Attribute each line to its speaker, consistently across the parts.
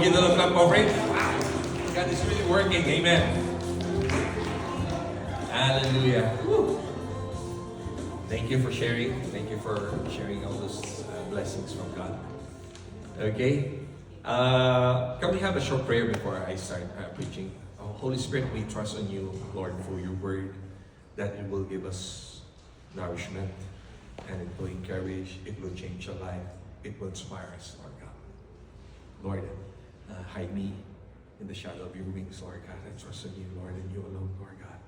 Speaker 1: give the Lord a clap offering? Wow. God is really working. Amen. Hallelujah. Woo. Thank you for sharing. Thank you for sharing all those blessings from God. Okay. Can we have a short prayer before I start preaching? Holy Spirit, we trust on you, Lord, for your word, that it will give us nourishment, and it will encourage, it will change our life, it will inspire us, Lord God. Lord, hide me in the shadow of your wings, Lord God. I trust in you, Lord, and you alone, Lord God.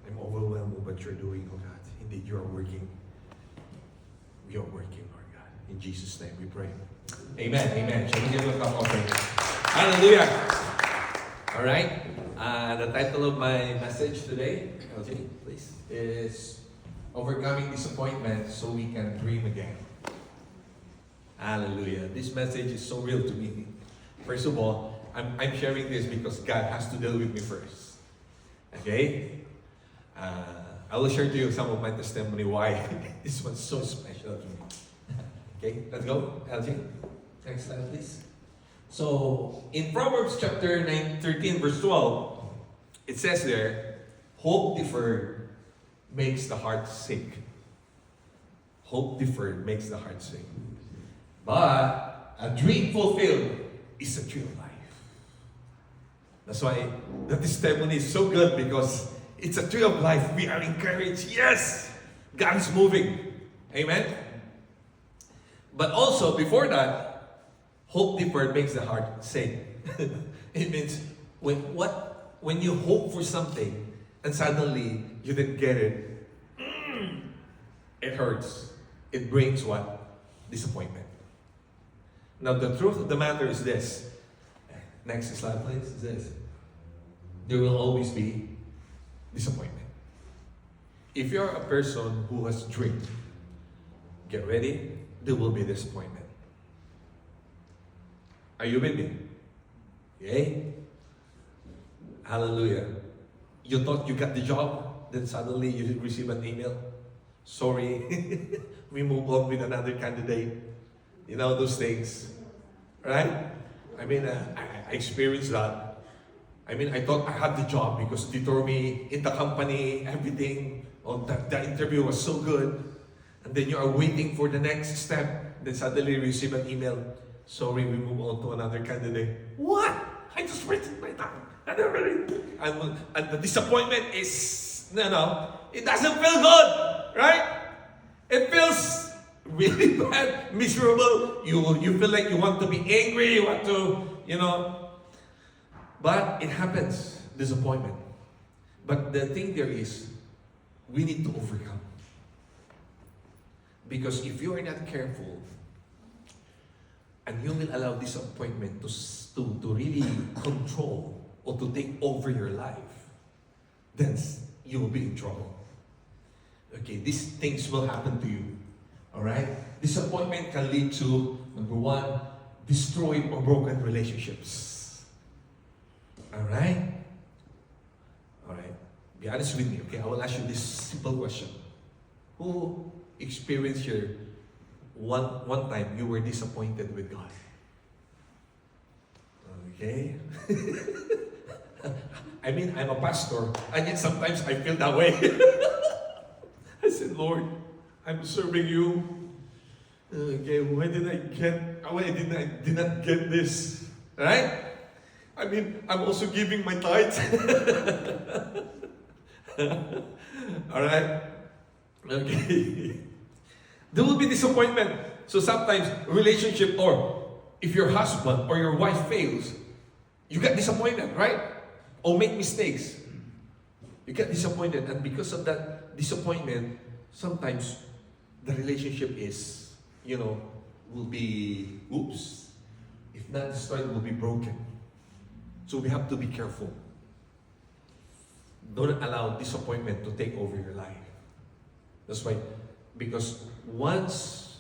Speaker 1: I'm overwhelmed with what you're doing, oh God. Indeed, you are working. We are working, Lord God. In Jesus' name we pray. Amen. Amen. Shall we give a clap offering? Hallelujah. All right. The title of my message today, LJ, please, is Overcoming Disappointment So We Can Dream Again. Hallelujah. This message is so real to me. First of all, I'm sharing this because God has to deal with me first. Okay? I will share to you some of my testimony why this was so special to me. Okay, let's go. LJ, next slide please. So, in Proverbs chapter 13 verse 12, it says there, hope deferred makes the heart sick. Hope deferred makes the heart sick. But a dream fulfilled is a tree of life. That's why the testimony is so good, because it's a tree of life. We are encouraged. Yes, God is moving. Amen. But also, before that, hope deferred makes the heart sick. It means when you hope for something and suddenly you didn't get it, it hurts. It brings what? Disappointment. Now, the truth of the matter is this. Next slide, please. Is this. There will always be disappointment. If you're a person who has dreamed, get ready, there will be disappointment. Are you with me? Okay? Hallelujah. You thought you got the job, then suddenly you receive an email. Sorry, we move on with another candidate. You know those things, right? I mean, I experienced that. I mean, I thought I had the job because they told me in the company, everything, the interview was so good. And then you are waiting for the next step. Then suddenly you receive an email. Sorry, we move on to another candidate. What? I just wasted my time. And the disappointment is, it doesn't feel good, right? It feels really bad, miserable. You feel like you want to be angry, you want to, But it happens, disappointment. But the thing there is, we need to overcome. Because if you are not careful, and you will allow disappointment to really control or to take over your life, then you will be in trouble. Okay, these things will happen to you. Alright? Disappointment can lead to, number one, destroyed or broken relationships. Alright? Alright. Be honest with me, okay? I will ask you this simple question. Who experienced your one time you were disappointed with God? Okay? I mean, I'm a pastor, and yet sometimes I feel that way. I said, Lord, I'm serving you. Okay, why did I did not get this? Right? I mean, I'm also giving my tithes. Alright? Okay. There will be disappointment. So sometimes relationship, or if your husband or your wife fails, you get disappointed, right? Or make mistakes. You get disappointed, and because of that disappointment, sometimes the relationship is, will be, if not destroyed, will be broken. So we have to be careful. Don't allow disappointment to take over your life. That's why, because once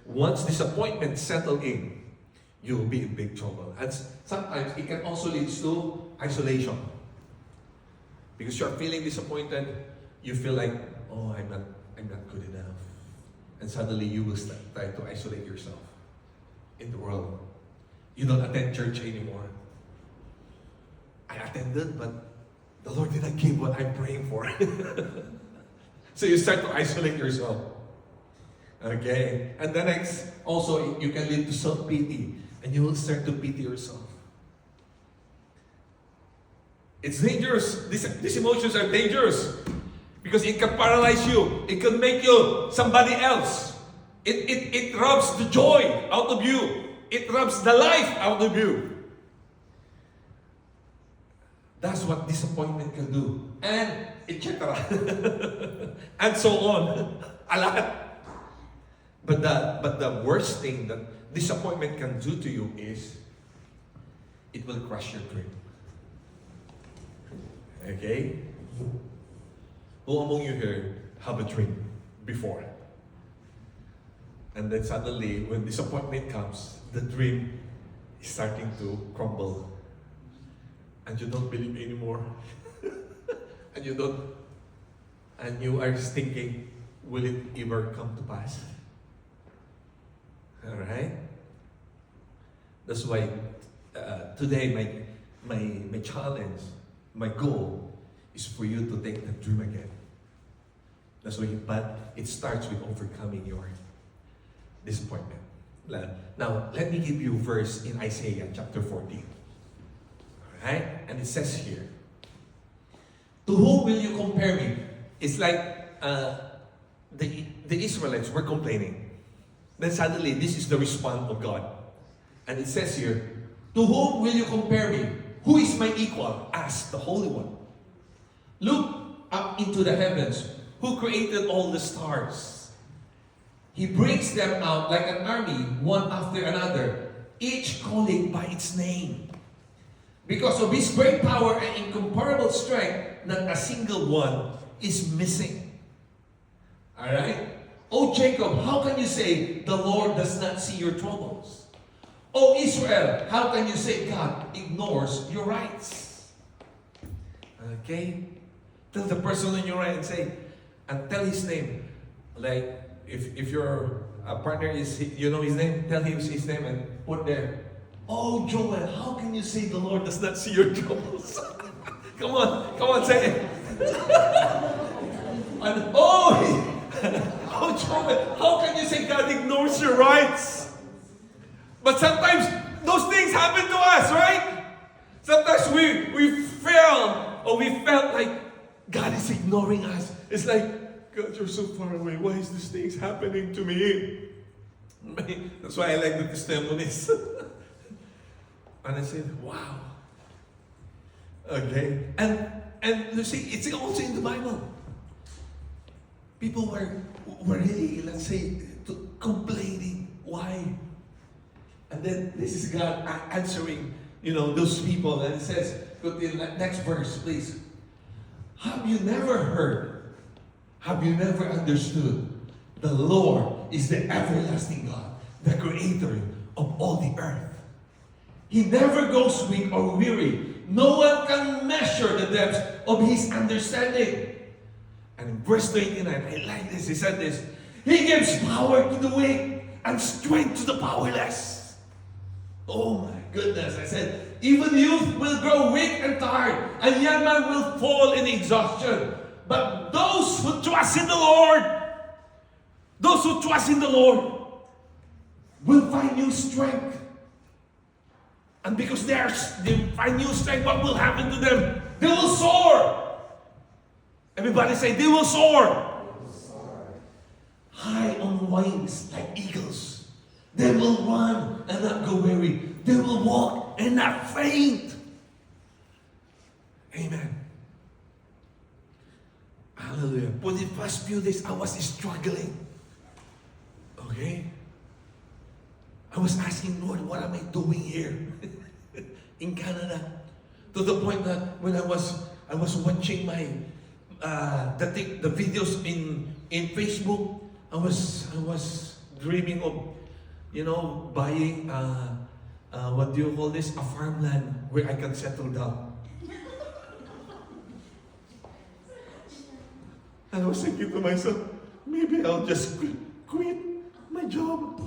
Speaker 1: disappointment settle in, you will be in big trouble. And sometimes it can also lead to isolation. Because you're feeling disappointed, you feel like, oh, I'm not good enough. And suddenly you will try to isolate yourself in the world. You don't attend church anymore. I attended, but the Lord did not give what I'm praying for. So you start to isolate yourself. Okay? And the next, also, you can lead to self-pity. And you will start to pity yourself. It's dangerous. These emotions are dangerous. Because it can paralyze you. It can make you somebody else. It robs the joy out of you. It robs the life out of you. That's what disappointment can do. And etc. And so on. A lot. But the worst thing that disappointment can do to you is it will crush your dream. Okay? Who among you here have a dream before? And then suddenly, when disappointment comes, the dream is starting to crumble. And you don't believe anymore. And you are just thinking, will it ever come to pass? Alright? That's why today my challenge, my goal is for you to take that dream again. That's why, but it starts with overcoming your disappointment. Now, let me give you a verse in Isaiah chapter 14. Alright? And it says here, to whom will you compare me? It's like the Israelites were complaining. Then suddenly, this is the response of God. And it says here, to whom will you compare me? Who is my equal? Ask the Holy One. Look up into the heavens. Who created all the stars? He brings them out like an army, one after another, each calling by its name. Because of His great power and incomparable strength, not a single one is missing. Alright? O Jacob, how can you say the Lord does not see your troubles? O Israel, how can you say God ignores your rights? Okay? Tell the person on your right and say, and tell his name. Like, if your partner is, you know his name, tell him his name and put there, oh Joel, how can you say the Lord does not see your troubles? Come on, say it. And oh Joel, how can you say God ignores your rights? But sometimes those things happen to us, right? Sometimes we felt like God is ignoring us. It's like, God, you're so far away. Why is these things happening to me? That's why I like the testimonies. And I said, wow. Okay. And you see, it's also in the Bible. People were really, let's say, complaining. Why? And then this is God answering, those people. And it says, go to the next verse, please. Have you never heard? Have you never understood? The Lord is the everlasting God, the creator of all the earth. He never goes weak or weary. No one can measure the depths of His understanding. And in verse 29, I like this. He said this. He gives power to the weak and strength to the powerless. Oh my goodness. I said, even youth will grow weak and tired, and young man will fall in exhaustion. But those who trust in the Lord, will find new strength. And because they find new strength, what will happen to them? They will soar. Everybody say, they will soar. High on wings like eagles. They will run and not go weary. They will walk and not faint. Amen. Hallelujah. For the past few days, I was struggling. Okay? I was asking, Lord, what am I doing here in Canada? To the point that when I was watching my the videos in Facebook, I was dreaming of buying what do you call this? A farmland where I can settle down. And I was thinking to myself, maybe I'll just quit my job,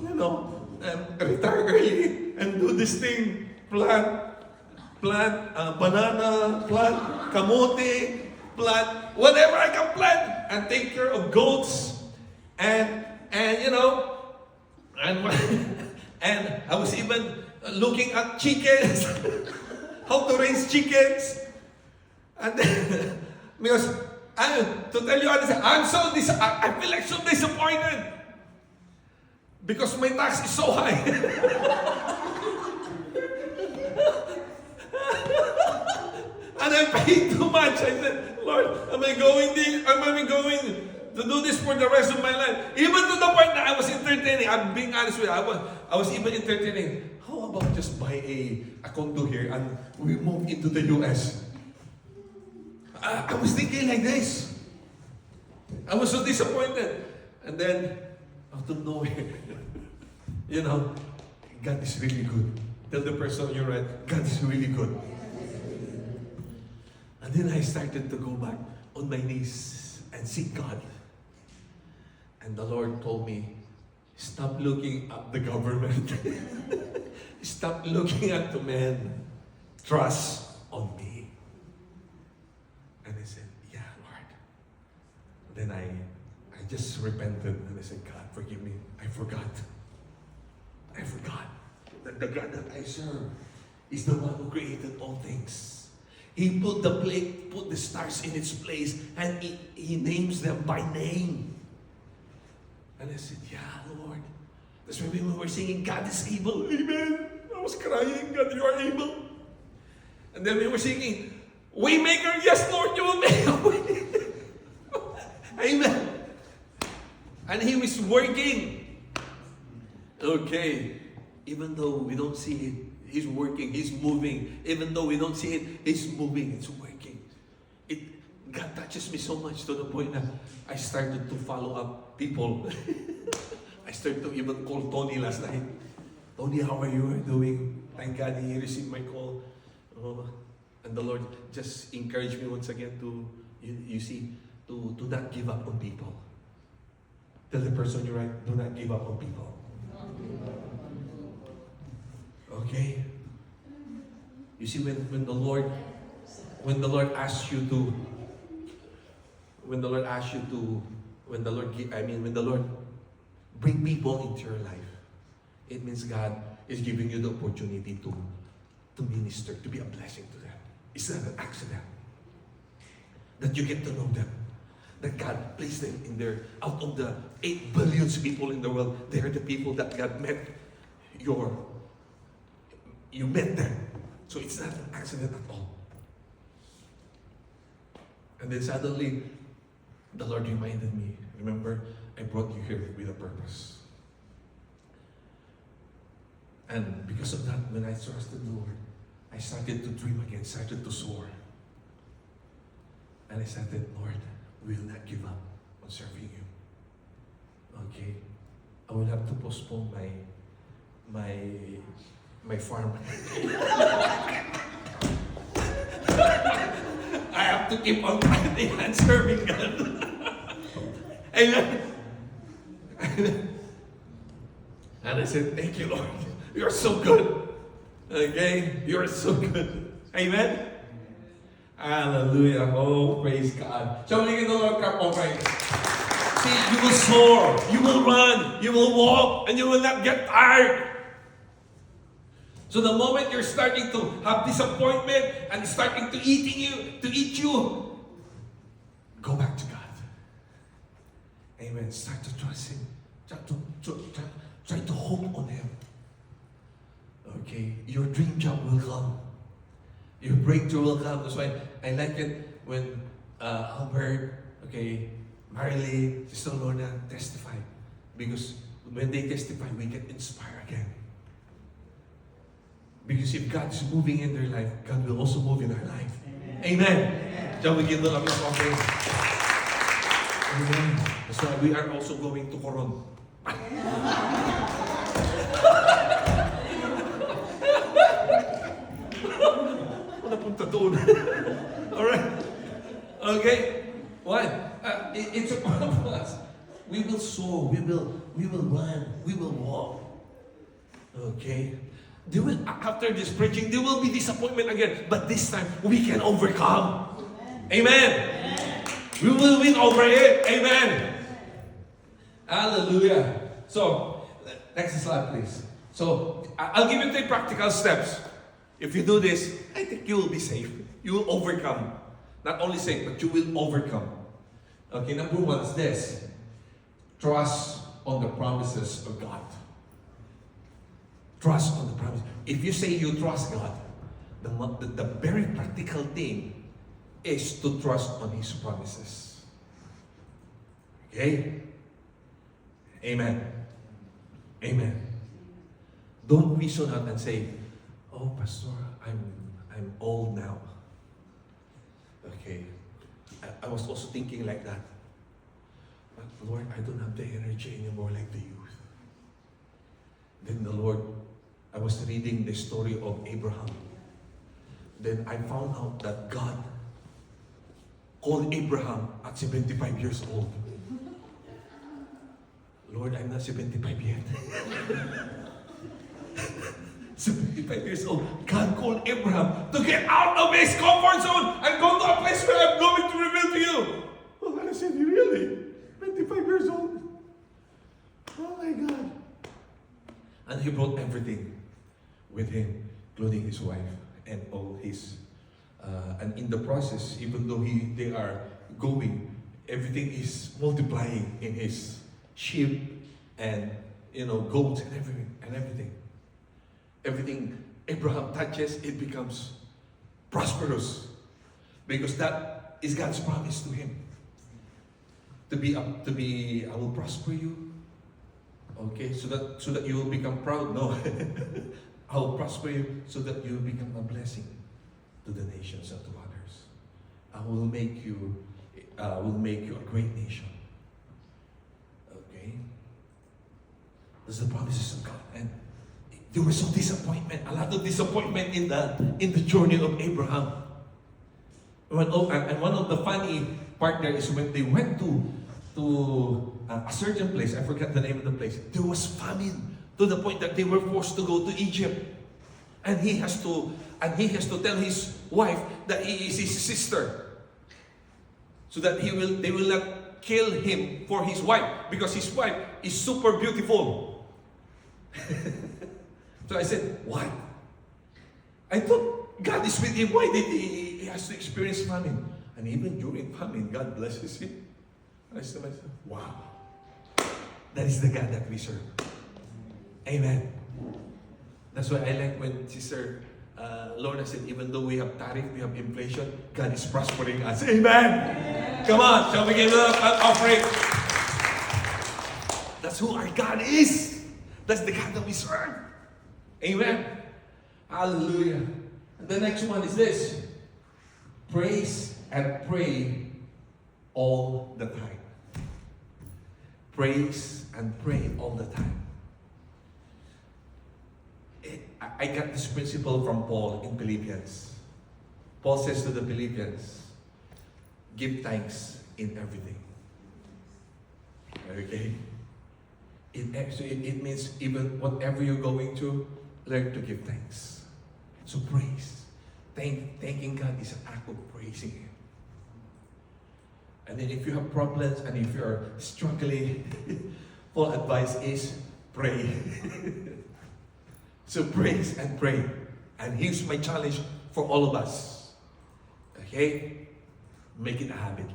Speaker 1: retire early, and do this thing. Plant banana, plant kamote, plant whatever I can plant, and take care of goats, and you know, and and I was even looking at chickens, how to raise chickens, and then, because to tell you honestly, I feel like so disappointed because my tax is so high. And I paid too much. I said, Lord, am I going to do this for the rest of my life? Even to the point that I was entertaining. I'm being honest with you. I was even entertaining. How about just buy a condo here and we move into the US? I was thinking like this. I was so disappointed. And then, out of nowhere, you know, God is really good. Tell the person you're right, God is really good. And then I started to go back on my knees and seek God. And the Lord told me, stop looking at the government. Stop looking at the men. Trust on me. And I said, yeah, Lord. Then I just repented and I said, God, forgive me. I forgot that the God that I serve is the one who created all things. He put the stars in its place, and he names them by name. And I said, yeah, Lord. That's why when we were singing, God is able. Amen. I was crying, God, you are able. And then we were singing, Waymaker, yes, Lord, you will make a way. Amen. And he was working. Okay. Even though we don't see it, He's working, He's moving. Even though we don't see it, He's moving, it's working. God touches me so much to the point that I started to follow up people. I started to even call Tony last night. Tony, how are you doing? Thank God he received my call. And the Lord just encouraged me once again to, you see, to not give up on people. Tell the person you're right, do not give up on people. Okay? You see, when the Lord asks you to, when the Lord bring people into your life, it means God is giving you the opportunity to minister, to be a blessing to them. It's not an accident that you get to know them. That God placed them in there. Out of the 8 billion people in the world, they are the people that God met. You met them. So it's not an accident at all. And then suddenly, the Lord reminded me, remember, I brought you here with a purpose. And because of that, when I trusted the Lord, I started to dream again, started to soar. And I said, Lord, we will not give up on serving you. Okay? I will have to postpone my farm. I have to keep on fighting and serving God. Amen. And I said, thank you, Lord. You're so good. Okay? You're so good. Amen? Hallelujah. Oh, praise God. Shall we give the Lord clap of praise? See, you will soar, you will run, you will walk, and you will not get tired. So the moment you're starting to have disappointment and starting to eat you, go back to God. Amen. Start to trust Him. Try to hope on Him. Okay? Your dream job will come. Your breakthrough will come. That's why I like it when Albert, okay, Marilyn, Sister Lorna testify. Because when they testify, we get inspired again. Because if God is moving in their life, God will also move in our life. Amen. Shall we give the Lord a praise? Amen. That's why we are also going to Coron. Wala punta doon. Alright? Okay? What? It's a part of us. We will soar. We will run. We will walk. Okay? After this preaching, there will be disappointment again. But this time, we can overcome. Amen. We will win over it. Amen. Hallelujah. So, next slide, please. So, I'll give you 3 practical steps. If you do this, I think you will be safe. You will overcome. Not only safe, but you will overcome. Okay, number 1 is this. Trust on the promises of God. Trust on the promise. If you say you trust God, the very practical thing is to trust on His promises. Okay? Amen. Amen. Don't reason out and say, "Oh, Pastor, I'm old now." Okay. I was also thinking like that. But Lord, I don't have the energy anymore like the youth. Then the Lord, I was reading the story of Abraham. Then I found out that God called Abraham at 75 years old. Lord, I'm not 75 yet. 75 years old. God called Abraham to get out of his comfort zone and go to a place where I'm going to reveal to you. Oh, I said, really? 25 years old? Oh my God. And he brought everything with him, including his wife and all his, and in the process, even though they are going, everything is multiplying in his sheep and goats and everything. Everything Abraham touches, it becomes prosperous, because that is God's promise to him. To be, I will prosper you. Okay, so that you will become proud. No, I will prosper you so that you will become a blessing to the nations and to others. I will make you a great nation. Okay, that's the promises of God. And there was some disappointment, a lot of disappointment in the journey of Abraham. And one of the funny part there is when they went to a certain place, I forgot the name of the place, there was famine to the point that they were forced to go to Egypt. And he has to tell his wife that he is his sister, so that they will not kill him for his wife, because his wife is super beautiful. So I said, why? I thought God is with him. Why did he has to experience famine? And even during famine, God blesses him. I said to myself, wow. That is the God that we serve. Amen. That's why I like when Sister Lorna said, even though we have tariff, we have inflation, God is prospering us. Amen. Come on, shall we give an offering? That's who our God is. That's the God that we serve. Amen. Hallelujah. And the next one is this. Praise and pray all the time. Praise and pray all the time. I got this principle from Paul in Philippians. Paul says to the Philippians, give thanks in everything. Okay? It means even whatever you're going through, learn to give thanks. So praise. Thanking God is an act of praising Him. And then if you have problems and if you are struggling, Paul's advice is pray. So praise and pray. And here's my challenge for all of us. Okay? Make it a habit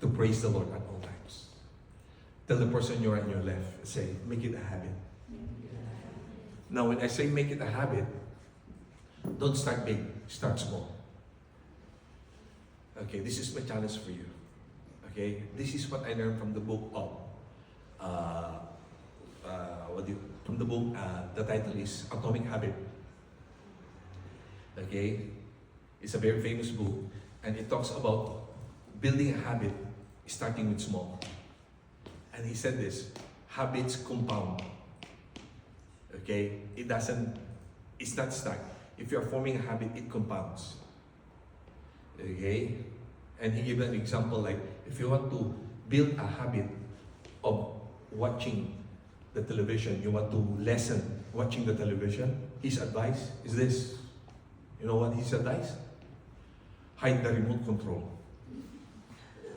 Speaker 1: to praise the Lord at all times. Tell the person you're on your left, say, make it a habit. Now when I say make it a habit, don't start big, start small. Okay, this is my challenge for you. Okay, this is what I learned from the book of, the title is Atomic Habit. Okay, it's a very famous book, and it talks about building a habit starting with small. And he said this, habits compound. Okay, it's not stuck. If you're forming a habit, it compounds. Okay? And he gave an example like, if you want to build a habit of watching the television, you want to lessen watching the television, his advice is this. You know what his advice? Hide the remote control.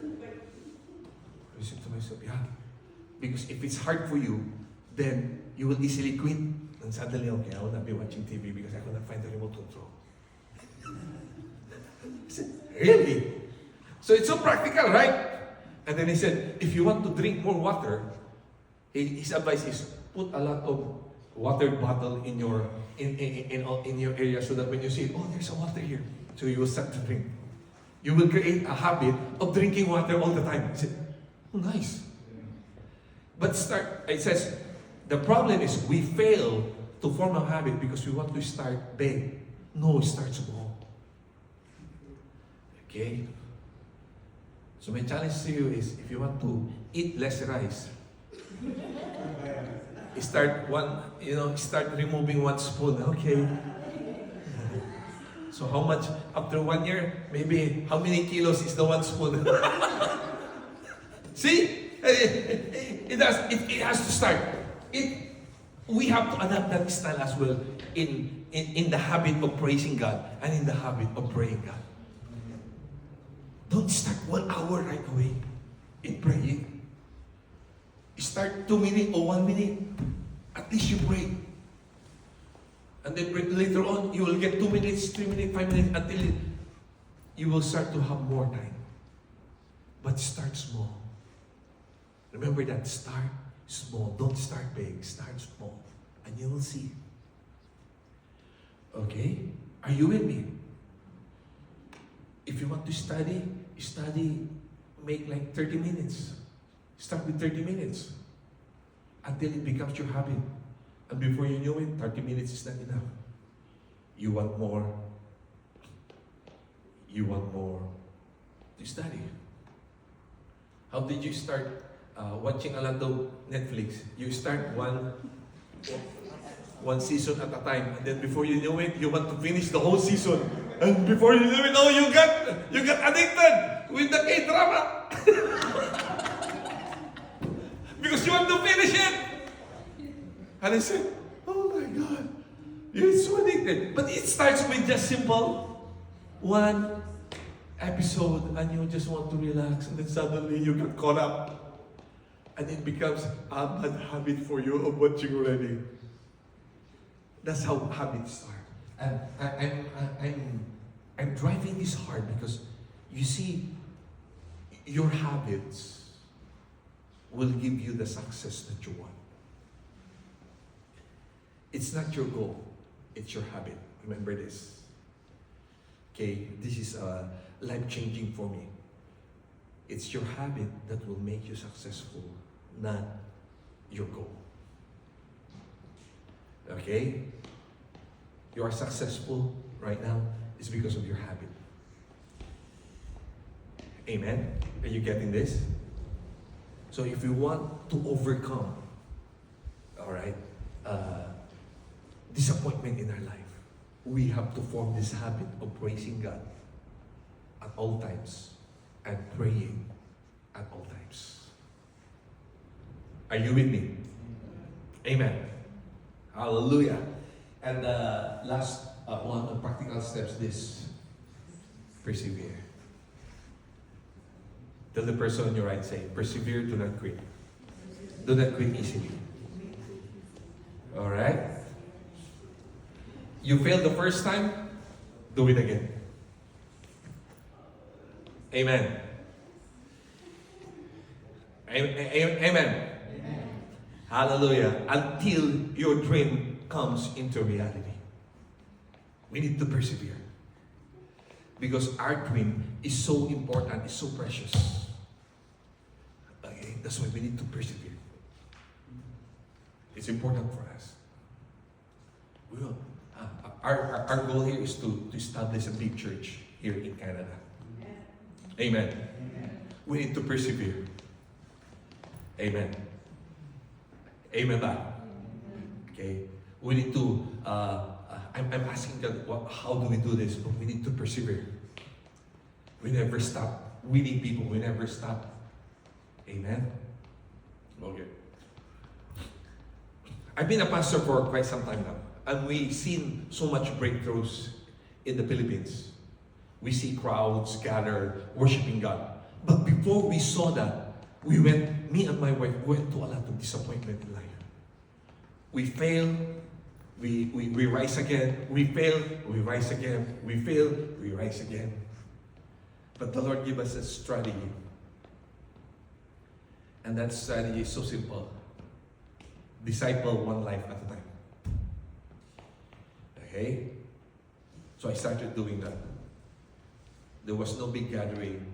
Speaker 1: I said to myself, yeah. Because if it's hard for you, then you will easily quit. And suddenly, okay, I will not be watching TV because I will not find the remote control. I said, really? So it's so practical, right? And then he said, if you want to drink more water, his advice is put a lot of water bottle in your area so that when you see, oh, there's a water here, so you will start to drink. You will create a habit of drinking water all the time. I said, oh, nice. But it says, the problem is we fail to form a habit because we want to start big. No, start small. Okay? So my challenge to you is, if you want to eat less rice, start removing 1 spoon. Okay. So how much, after 1 year, maybe how many kilos is the 1 spoon? See? It has to start. We have to adapt that style as well in the habit of praising God and in the habit of praying God. Don't start 1 hour right away in praying. Start 2 minutes or 1 minute. At least you pray. And then later on, you will get 2 minutes, 3 minutes, 5 minutes, until you will start to have more time. But start small. Remember that, start small. Don't start big, start small. And you will see. Okay? Are you with me? If you want to study, make like 30 minutes. Start with 30 minutes. Until it becomes your habit. And before you know it, 30 minutes is not enough. You want more. You want more to study. How did you start watching a lot of Netflix? You start one season at a time, and then before you know it, you want to finish the whole season. And before you know it, oh, you got addicted with the K-drama. Because you want to finish it. And I said, oh my God, you're so addicted. But it starts with just simple 1 episode, and you just want to relax, and then suddenly you get caught up. And it becomes a bad habit for you of watching already. That's how habits start. And I'm driving this hard because you see, your habits will give you the success that you want. It's not your goal, it's your habit. Remember this. Okay, this is life-changing for me. It's your habit that will make you successful, not your goal. Okay? You are successful right now is because of your habit. Amen? Are you getting this? So if you want to overcome, alright, disappointment in our life, we have to form this habit of praising God at all times and praying at all times. Are you with me? Amen. Hallelujah. And last one of practical steps, this. Persevere. Tell the person on your right, say, persevere, do not quit. Do not quit easily. Alright? You failed the first time, do it again. Amen. Amen. Amen. Hallelujah. Until your dream comes into reality. We need to persevere. Because our dream is so important, it's so precious. Okay? That's why we need to persevere. It's important for us. We will. Our goal here is to establish a big church here in Canada. Amen. Amen. We need to persevere. Amen. Amen ba? Okay. We need to, I'm asking God, how do we do this? But we need to persevere. We never stop winning people. We never stop. Amen. Okay. I've been a pastor for quite some time now, and we've seen so much breakthroughs in the Philippines. We see crowds gather worshiping God. But before we saw that, me and my wife went to a lot of disappointment in life. We fail, we rise again. We fail, we rise again. We fail, we rise again. But the Lord gave us a strategy. And that strategy is so simple. Disciple one life at a time. Okay? So I started doing that. There was no big gathering.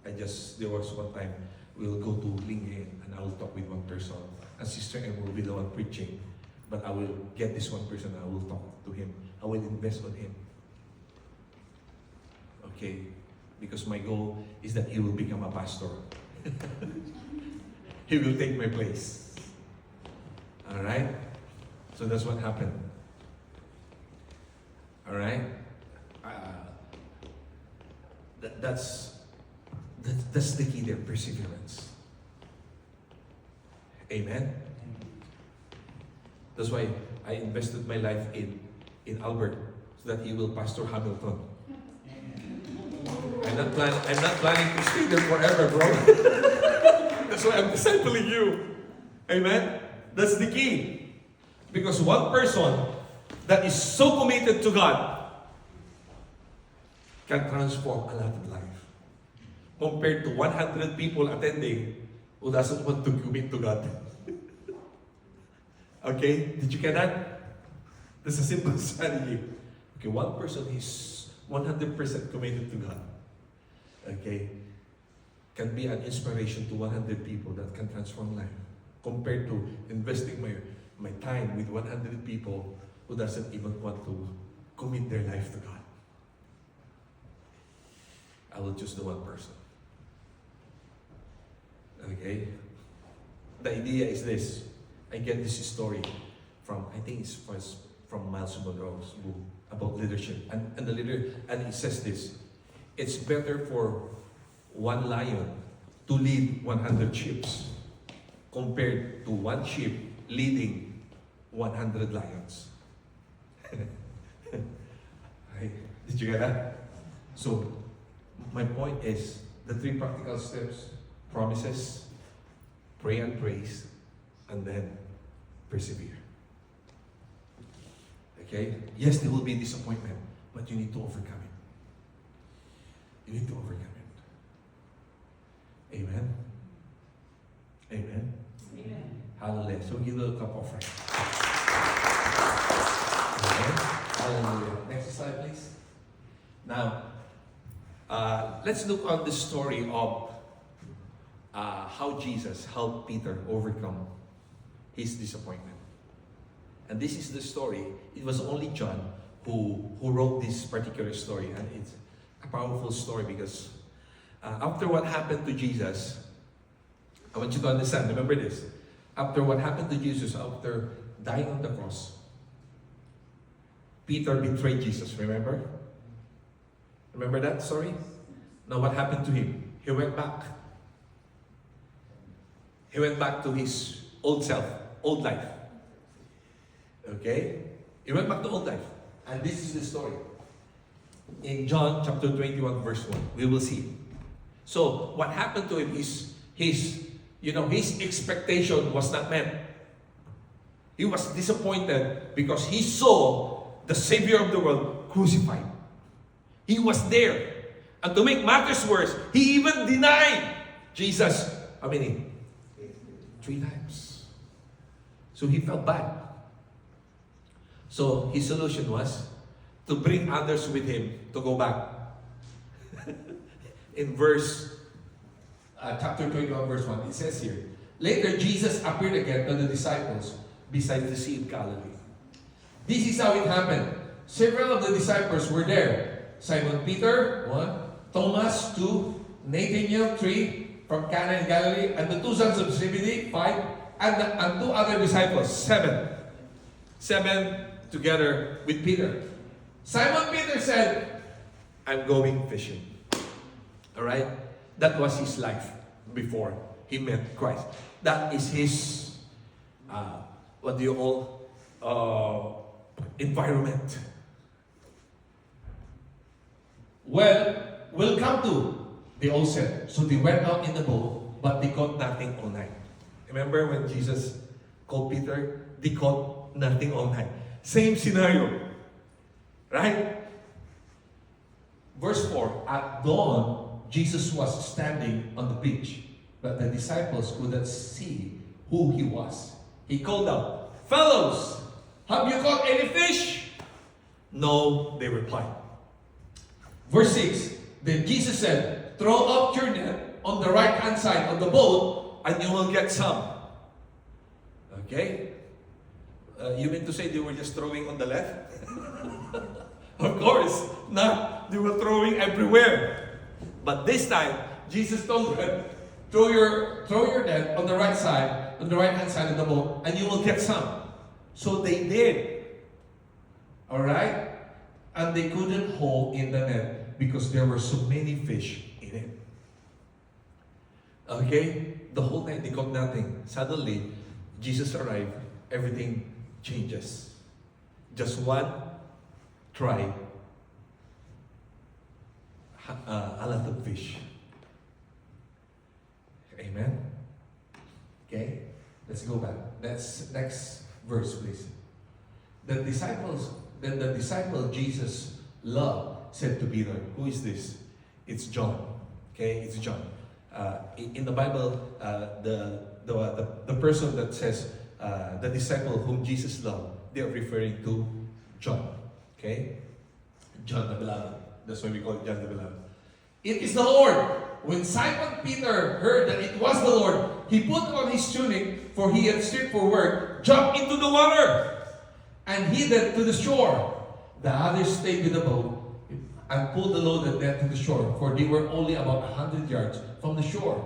Speaker 1: There was one time, we'll go to Lingayen and I will talk with one person. And Sister M will be the one preaching. But I will get this one person, I will talk to him. I will invest on him. Okay? Because my goal is that he will become a pastor. He will take my place. Alright? So that's what happened. Alright? That's the key there, perseverance. Amen? That's why I invested my life in Albert, so that he will pastor Hamilton. I'm not planning to stay there forever, bro. That's why I'm discipling you. Amen? That's the key. Because one person that is so committed to God can transform a lot of life. Compared to 100 people attending who doesn't want to commit to God. Okay? Did you get that? That's a simple strategy. Okay, one person is 100% committed to God. Okay? Can be an inspiration to 100 people that can transform life. Compared to investing my time with 100 people who doesn't even want to commit their life to God. I will choose the one person. Okay? The idea is this. I get this story from, I think it's from Miles Monroe's book about leadership. And it says this. It's better for one lion to lead 100 sheep compared to one sheep leading 100 lions. Right? Did you get that? So, my point is, the 3 practical steps: promises, pray and praise, and then persevere. Okay? Yes, there will be disappointment, but you need to overcome it. You need to overcome it. Amen? Amen? Amen. Hallelujah. So give a cup offering. Okay? Hallelujah. Next slide, please. Now, let's look on the story of how Jesus helped Peter overcome his disappointment. And this is the story. It was only John who wrote this particular story. And it's a powerful story because after what happened to Jesus, I want you to understand, remember this. After what happened to Jesus, after dying on the cross, Peter betrayed Jesus, remember? Remember that story? Now what happened to him? He went back. He went back to his old self, old life. Okay? He went back to old life. And this is the story. In John chapter 21 verse 1, we will see. So what happened to him is his expectation was not met. He was disappointed because he saw the Savior of the world crucified. He was there. And to make matters worse, he even denied Jesus. How many? 3 times. So he felt bad. So his solution was to bring others with him to go back. In chapter 21 verse 1, it says here, later Jesus appeared again to the disciples beside the Sea of Galilee. This is how it happened. Several of the disciples were there. Simon Peter, 1. Thomas, 2. Nathanael, 3. From Cana in Galilee. And the 2 sons of Zebedee, 5. And 2 other disciples, 7. 7 together with Peter. Simon Peter said, I'm going fishing. Alright? That was his life before he met Christ. That is his what do you call, environment.
Speaker 2: Well, we'll come to, they all said. So they went out in the boat,
Speaker 1: But they caught nothing all night. Remember when Jesus called Peter? They caught nothing all night. Same scenario. Right?
Speaker 2: verse 4, at dawn, Jesus was standing on the beach, but the disciples could not see who he was.
Speaker 1: He called out, "Fellows,
Speaker 2: Have you caught any fish?
Speaker 1: no," they replied.
Speaker 2: Verse 6, then Jesus said, throw up your net on the right hand side of the boat,
Speaker 1: And you will get some. Okay? You mean to say they were just throwing on the left? Of course not. They were throwing everywhere. But this time, Jesus told them,
Speaker 2: throw your net on the right side, on the right hand side of the boat, and you will get some.
Speaker 1: so they did.
Speaker 2: Alright? And they couldn't haul in the net because there were so many fish in it.
Speaker 1: Okay? The whole night they caught nothing. Suddenly, Jesus arrived. Everything changes. Just one try. A lot of fish. Amen?
Speaker 2: Okay? Let's go back. Next verse, please. Then the disciple Jesus loved said to Peter,
Speaker 1: Who is this? It's John. Okay? It's John. In the Bible, the person that says the disciple whom Jesus loved, they are referring to John. Okay? John the Beloved. That's why we call it John the Beloved.
Speaker 2: it is the Lord. When Simon Peter heard that it was the Lord, he put on his tunic, for he had stripped for work, jumped into the water, and headed to the shore. The others stayed with the boat and pulled the loaded net to the shore, for they were only about 100 yards from the shore.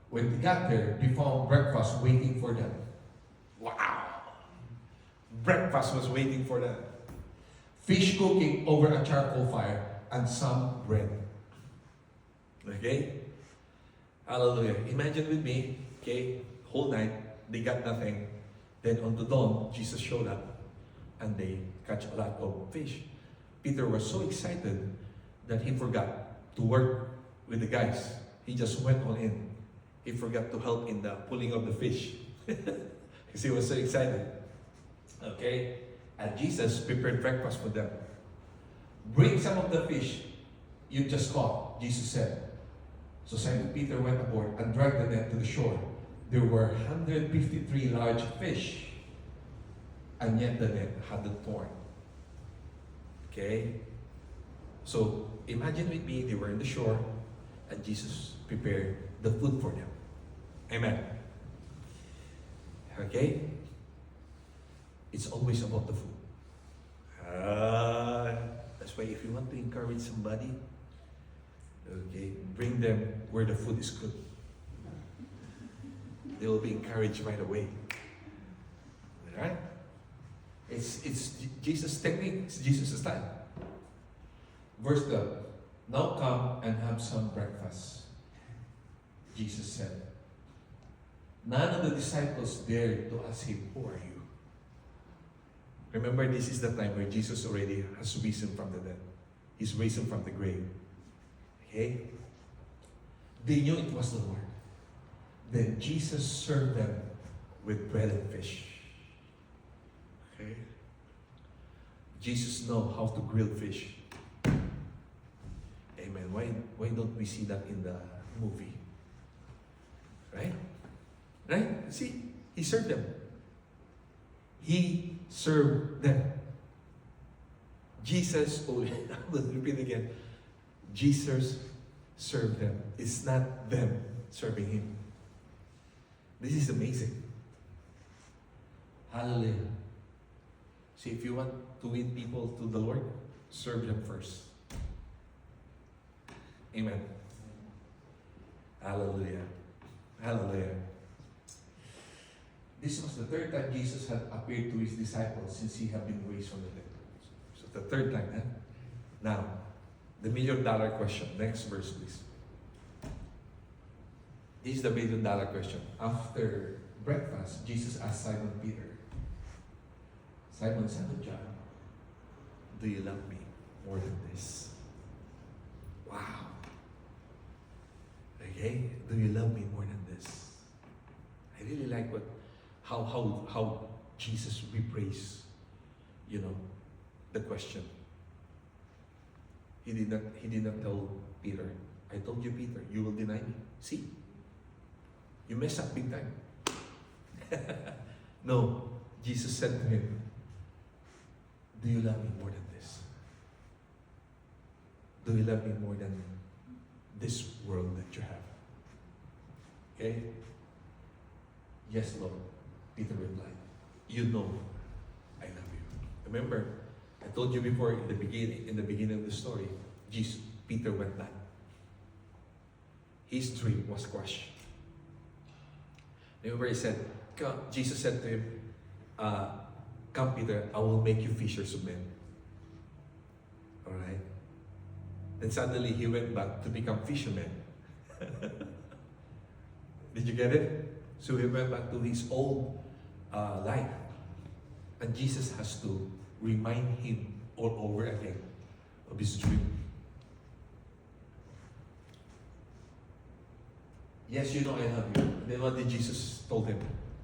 Speaker 2: When they got there, they found breakfast waiting for them.
Speaker 1: Wow! Breakfast was waiting for them.
Speaker 2: Fish cooking over a charcoal fire and some bread.
Speaker 1: Okay? Hallelujah. Imagine with me, okay, whole night, they got nothing. Then on the dawn, Jesus showed up and they catch a lot of fish. Peter was so excited that he forgot to work with the guys. He just went all in. He forgot to help in the pulling of the fish. Because he was so excited. Okay? And Jesus prepared breakfast for them.
Speaker 2: Bring some of the fish you just caught, Jesus said. So Simon Peter went aboard and dragged the net to the shore. There were 153 large fish, and yet the net hadn't torn.
Speaker 1: Okay? So imagine with me, they were in the shore and Jesus prepared the food for them. Amen. Okay? It's always about the food. That's why if you want to encourage somebody, okay, bring them where the food is good. They will be encouraged right away. Alright? It's Jesus' technique, it's Jesus' style.
Speaker 2: Verse 12. Now come and have some breakfast, Jesus said. None of the disciples dared to ask him, who are you?
Speaker 1: Remember, this is the time where Jesus already has risen from the dead. He's risen from the grave. Okay?
Speaker 2: They knew it was the Lord.
Speaker 1: Then Jesus served them with bread and fish. Okay? Jesus knows how to grill fish. Amen. Why don't we see that in the movie? Right? Right? See? He served them. He served them. Jesus, oh, let's repeat again. Jesus served them. It's not them serving him. This is amazing.
Speaker 2: Hallelujah.
Speaker 1: See, if you want to win people to the Lord, serve them first. Amen. Hallelujah. Hallelujah.
Speaker 2: This was the third time Jesus had appeared to his disciples since he had been raised from the dead.
Speaker 1: So the third time, eh? Now, the $1,000,000 question. Next verse, please. This is the $1,000,000 question.
Speaker 2: After breakfast, Jesus asked Simon Peter, Simon, son of John,
Speaker 1: do you love me more than this? Wow. Okay? Do you love me more than this? I really like how Jesus rephrased, the question. He did not tell Peter, I told you, Peter, you will deny me. See? You mess up big time. No. Jesus said to him, do you love me more than this? Do you love me more than this world that you have? Okay? Yes, Lord. Peter replied, you know I love you. Remember, I told you before in the beginning of the story, Peter went down. His dream was crushed. Remember, Jesus said to him, come, Peter, I will make you fishers of men. Alright? Then suddenly he went back to become fisherman. Did you get it? So he went back to his old life. And Jesus has to remind him all over again of his dream. Yes, you know I love you. And then what did Jesus told him?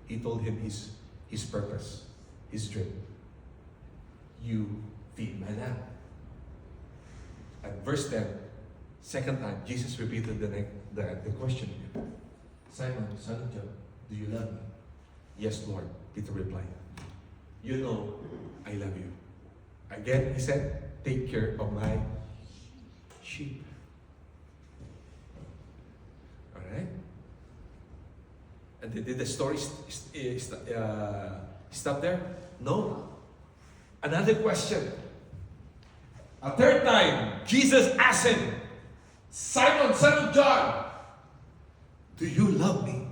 Speaker 1: He told him his purpose, his dream. You feed my lamb. At verse 10, second time, Jesus repeated the question. Simon, son of John, do you love me? Yes, Lord, Peter replied. You know I love you. Again, he said, take care of my sheep. Alright? And did the story stop there? No. Another question. A third time, Jesus asked him, Simon, son of John, do you love me?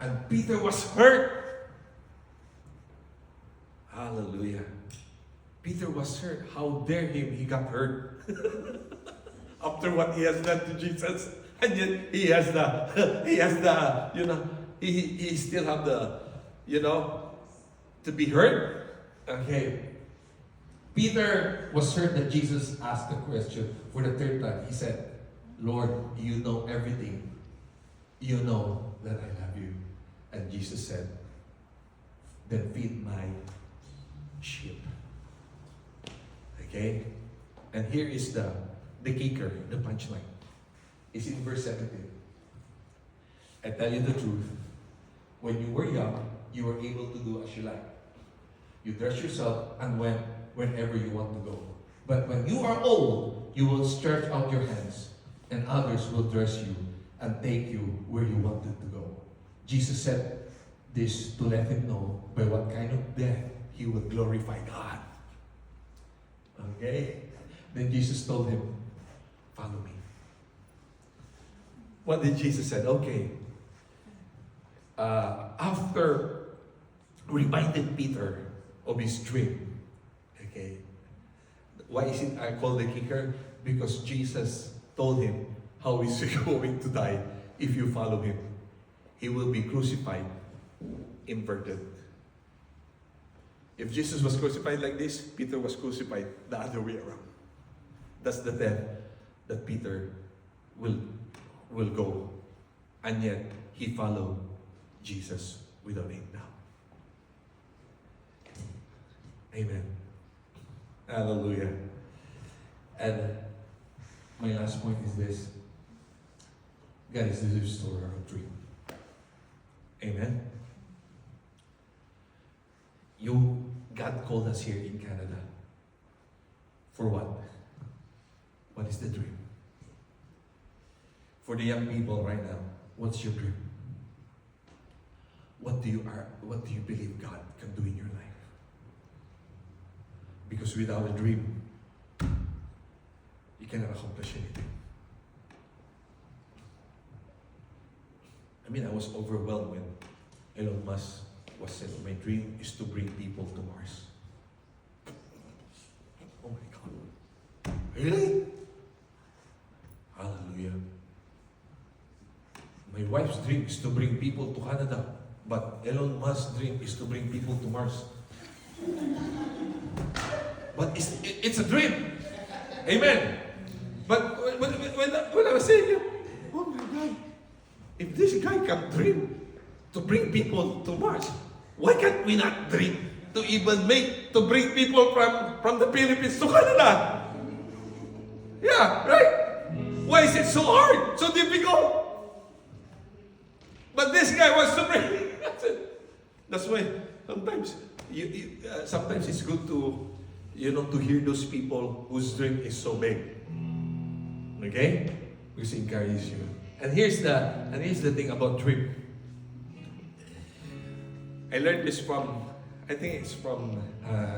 Speaker 1: And Peter was hurt. Hallelujah. Peter was hurt. How dare him? He got hurt. After what he has done to Jesus. And yet he still have to be hurt. Okay. Peter was hurt that Jesus asked the question for the third time. He said, Lord, you know everything. You know that I love you. And Jesus said, then feed my sheep. Okay? And here is the kicker, the punchline. It's in verse 17. I tell you the truth. When you were young, you were able to do as you like. You dress yourself and whenever you want to go. But when you are old, you will stretch out your hands, and others will dress you and take you where you wanted to go. Jesus said this to let him know by what kind of death he would glorify God. Okay? Then Jesus told him, follow me. What did Jesus say? Okay. After reminded Peter of his dream. Okay. Why is it I call the kicker? Because Jesus told him how is he going to die if you follow him. He will be crucified, inverted. If Jesus was crucified like this, Peter was crucified the other way around. That's the death that Peter will go. And yet, he followed Jesus without a doubt. Amen. Hallelujah. And my last point is this. God is the restorer of dream. Amen. God called us here in Canada. For what? What is the dream? For the young people right now, what's your dream? What do you believe God can do in your life? Because without a dream, you cannot accomplish anything. I was overwhelmed when Elon Musk was saying, my dream is to bring people to Mars. Oh my God. Really? Hallelujah. My wife's dream is to bring people to Canada. But Elon Musk's dream is to bring people to Mars. But it's a dream. Amen. But when I was saying, oh my God, if this guy can dream to bring people to Mars, why can't we not dream to even to bring people from the Philippines to Canada? Yeah, right? Why is it so hard, so difficult? But this guy wants to bring. That's why sometimes sometimes it's good to to hear those people whose dream is so big. Okay? Because it encourages you. And here's the thing about dream. I learned this from, I think it's from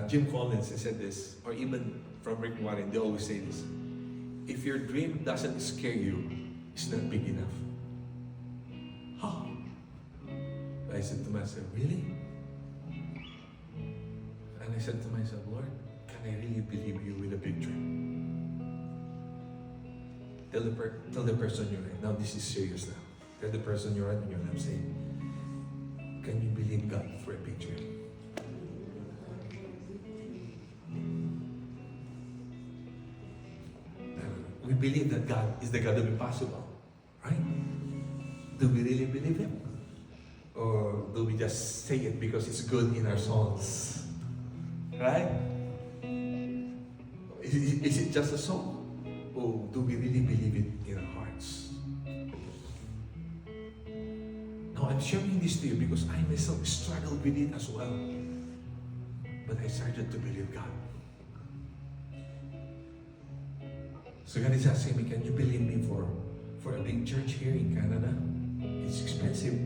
Speaker 1: Jim Collins. He said this, or even from Rick Warren. They always say this: if your dream doesn't scare you, it's not big enough. Huh? I said to myself, really? And I said to myself, Lord, can I really believe you with a big dream? Tell the person you're right now, this is serious now. Tell the person you're right in your lap, say, can you believe God for a big dream? We believe that God is the God of impossible, right? Do we really believe Him? Or do we just say it because it's good in our songs? Right? Is it just a song? Or do we really believe it in our hearts? Now, I'm sharing this to you because I myself struggled with it as well. But I started to believe God. So God is asking me, can you believe me for a big church here in Canada? It's expensive.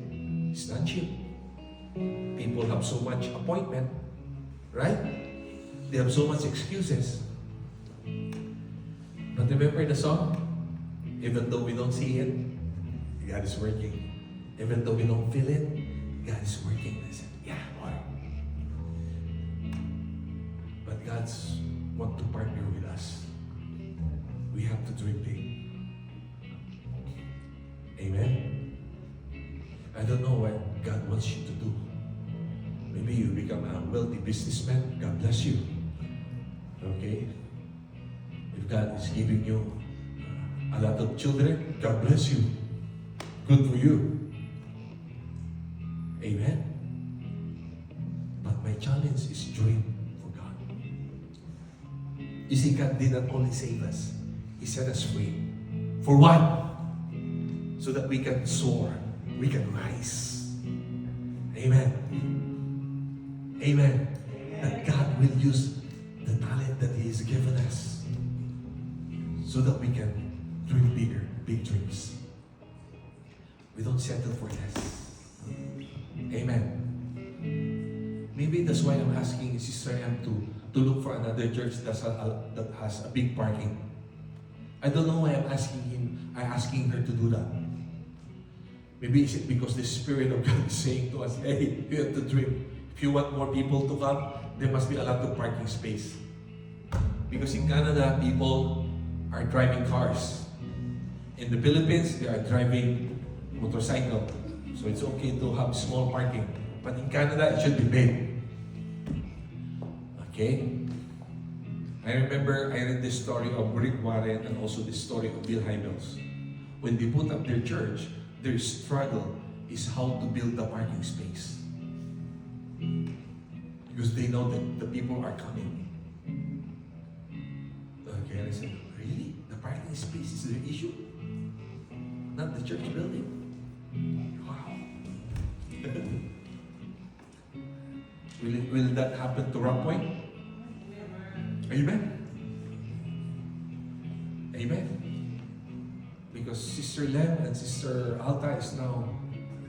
Speaker 1: It's not cheap. People have so much appointment, right? They have so much excuses. But remember the song? Even though we don't see it, God is working. Even though we don't feel it, God is working. I said, yeah, Lord. But God's want to partner with us. We have to dream big. Amen? I don't know what God wants you to do. Maybe you become a wealthy businessman. God bless you. Okay? If God is giving you a lot of children, God bless you. Good for you. Amen? But my challenge is dream for God. You see, God did not only save us, He set us free. For what? So that we can soar. We can rise. Amen. Amen. That God will use the talent that He has given us so that we can dream bigger, big dreams. We don't settle for less. Amen. Maybe that's why I'm asking Sister M to look for another church that has a big parking. I don't know why I'm asking her to do that. Maybe is it because the Spirit of God is saying to us, hey, you have to dream. If you want more people to come, there must be a lot of parking space. Because in Canada, people are driving cars. In the Philippines, they are driving motorcycle. So it's okay to have small parking. But in Canada, it should be big. Okay? I remember I read the story of Rick Warren and also the story of Bill Hybels. When they put up their church, their struggle is how to build the parking space. Because they know that the people are coming. Okay, and I said, really? The parking space is the issue? Not the church building? Wow. Will that happen to Rock Point? Amen? Amen? Because Sister Lem and Sister Alta is now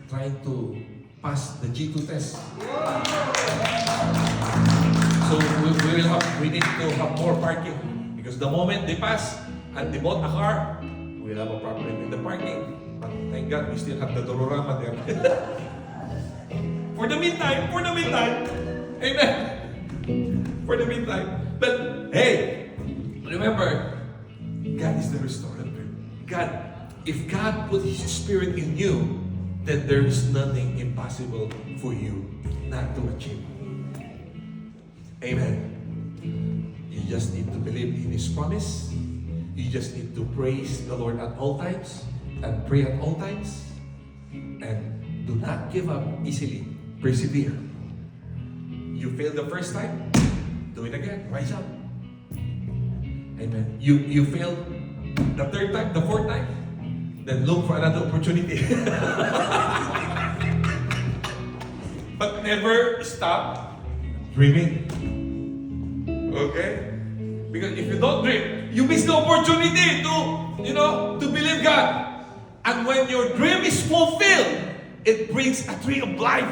Speaker 1: trying to pass the G2 test. So we need to have more parking. Because the moment they pass and they bought a car, we'll have a problem with the parking. But thank God we still have the Dororama there. For the meantime, amen. For the meantime. But hey, remember, God is the restorer. God, if God put His Spirit in you, then there is nothing impossible for you not to achieve. Amen. You just need to believe in His promise. You just need to praise the Lord at all times and pray at all times. And do not give up easily. Persevere. You failed the first time, do it again. Rise up. Amen. You failed the third time, the fourth time, then look for another opportunity. But never stop dreaming. Okay? Because if you don't dream, you miss the opportunity to believe God. And when your dream is fulfilled, it brings a tree of life.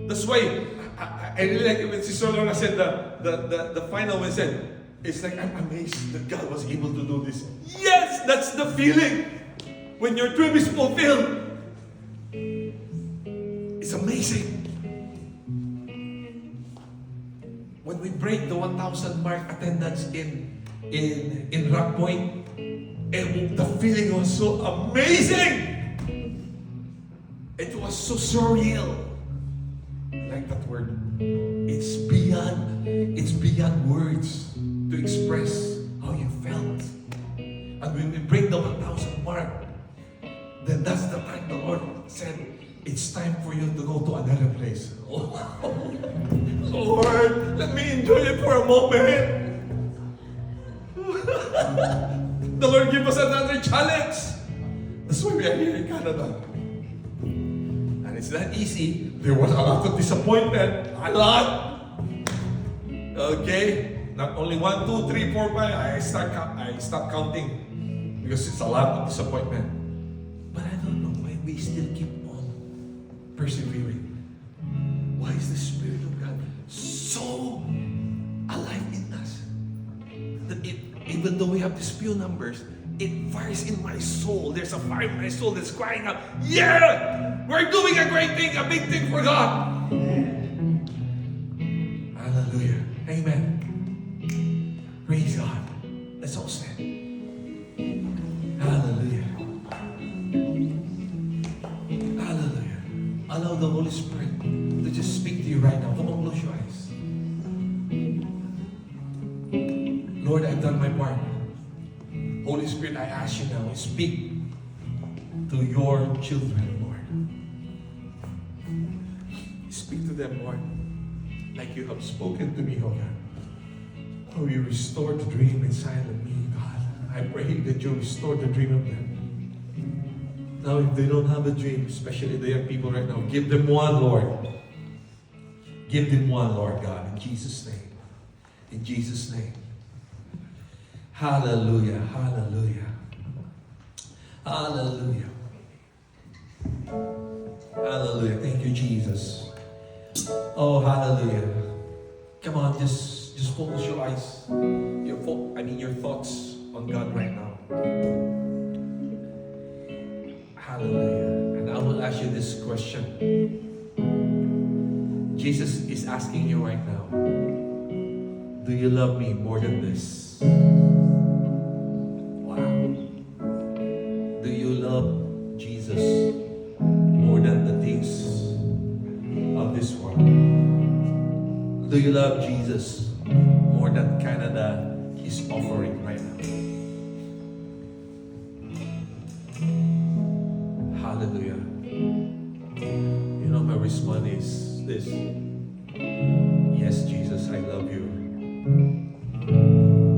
Speaker 1: That's why I really like it when Sister Lorna said the final one said, it's like, I'm amazed that God was able to do this. Yes, that's the feeling. When your dream is fulfilled, it's amazing. When we break the 1,000 mark attendance in Rock Point, the feeling was so amazing. It was so surreal. I like that word. It's beyond words to express how you felt. And when we break the 1,000 mark, then that's the time the Lord said, it's time for you to go to another place. Oh, Lord, let me enjoy it for a moment. The Lord give us another challenge. That's why we are here in Canada. And it's not easy. There was a lot of disappointment. A lot. Okay? Not only 1, 2, 3, 4, 5. I start counting. Because it's a lot of disappointment. But I don't know why we still keep on persevering. Why is the Spirit of God so alive in us? That even though we have these few numbers, it fires in my soul. There's a fire in my soul that's crying out, yeah! We're doing a great thing, a big thing for God. Hallelujah. Amen. Praise God. Let's all stand. Hallelujah. Hallelujah. Allow the Holy Spirit to just speak to you right now. Come on, close your eyes. Lord, I've done my part. Holy Spirit, I ask you now, speak to your children, Lord. Speak to them, Lord, like you have spoken to me, oh God. Oh, you restore the dream inside of me, God. I pray that you restore the dream of them. Now, if they don't have a dream, especially the young people right now, give them one, Lord. Give them one, Lord God, in Jesus' name. In Jesus' name. Hallelujah, hallelujah. Hallelujah. Hallelujah. Thank you, Jesus. Oh, hallelujah. Come on, just focus your eyes. Your thoughts on God right now. Hallelujah. And I will ask you this question. Jesus is asking you right now, do you love me more than this? Wow. Do you love Jesus more than the things of this world? Do you love Jesus more than Canada is offering right now? Hallelujah. You know, my response is this. Yes, Jesus, I love you.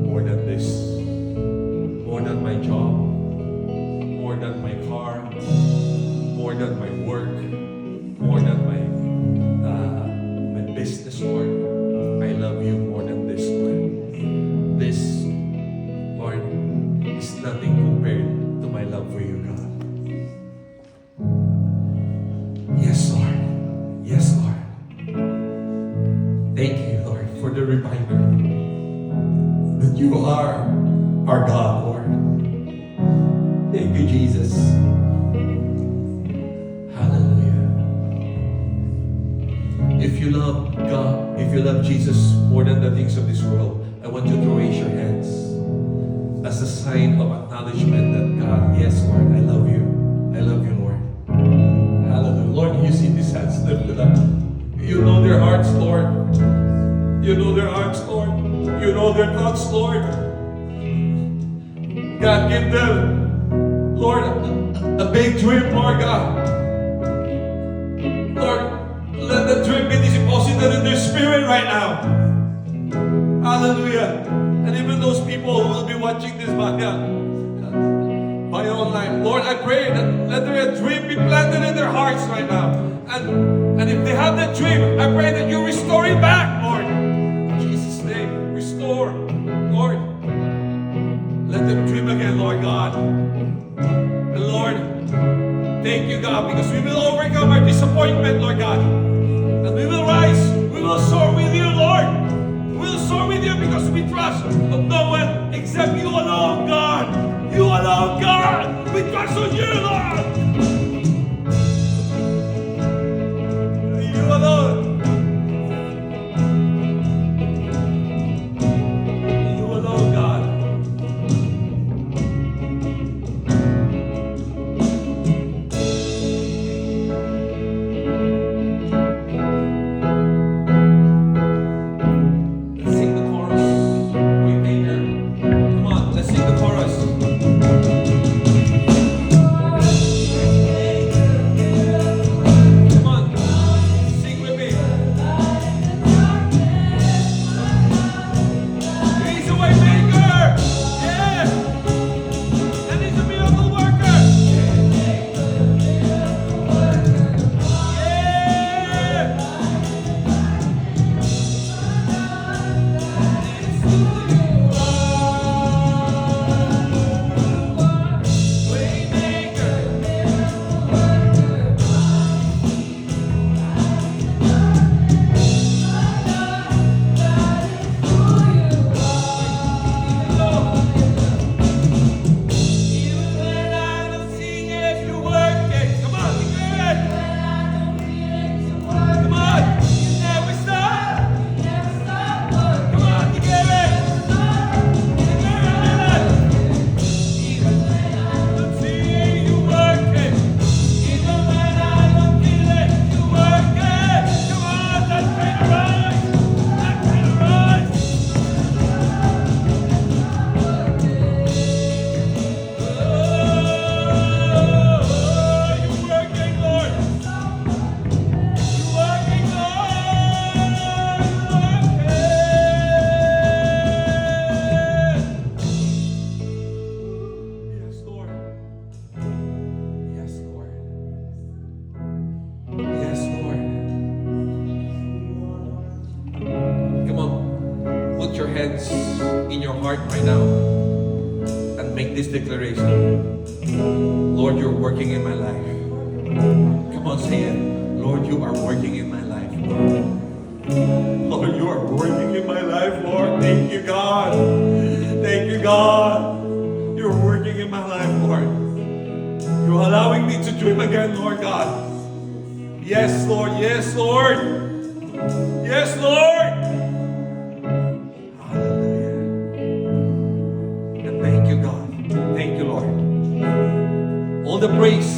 Speaker 1: More than this. More than my job. More than my car. More than my work. More than my business, Lord. I love you more than this, Lord. This, Lord, is nothing compared to my love for you, God. Yes, Lord. Yes, Lord. Thank you, Lord, for the reminder that you are our God, Lord. Thank you, Jesus. Hallelujah. If you love God, if you love Jesus more than the things of this world, I want you to raise your hands as a sign of acknowledgement that God, yes, Lord, I love you. I love you, Lord. You know their hearts, Lord. You know their hearts, Lord. You know their thoughts, Lord. God, give them, Lord, a big dream, Lord God. Lord, let the dream be deposited in their spirit right now. Hallelujah. And even those people who will be watching this via online, Lord, I pray that let their dream be planted in their hearts right now. And if they have that dream, I pray that you restore it back, Lord. In Jesus' name, restore, Lord. Let them dream again, Lord God. And Lord, thank you, God, because we will overcome our disappointment, Lord God. And we will rise. We will soar with you, Lord. We will soar with you because we trust of no one except you alone, God. You alone, God. We trust on you, Lord. You alone. You alone, God. Let's sing the chorus. Waymaker. Come on, let's sing the chorus. Come on, sing with me. He's a waymaker. Yeah. And he's a miracle worker. Yeah. Even when I don't see it, you're working. Come on, declare it. Come on, you never stop. Come on, declare it. Declare it. Even when I don't see it, you're working. Even when I don't feel it, you're working. Come on, let's pray to rise. Let's pray to rise. You're working, Lord. You're working, Lord. Yes, Lord. Yes, Lord. Yes, Lord. Come on. Put your hands in your heart right now and make this declaration. Lord, you're working in my life. Come on, say it. Lord, you are working in my life. Lord, you are working in my life, Lord. Thank you, God. Thank you, God. You're working in my life, Lord. You're allowing me to dream again, Lord God. Yes, Lord. Yes, Lord. Yes, Lord. Hallelujah. And thank you, God. Thank you, Lord. All the praise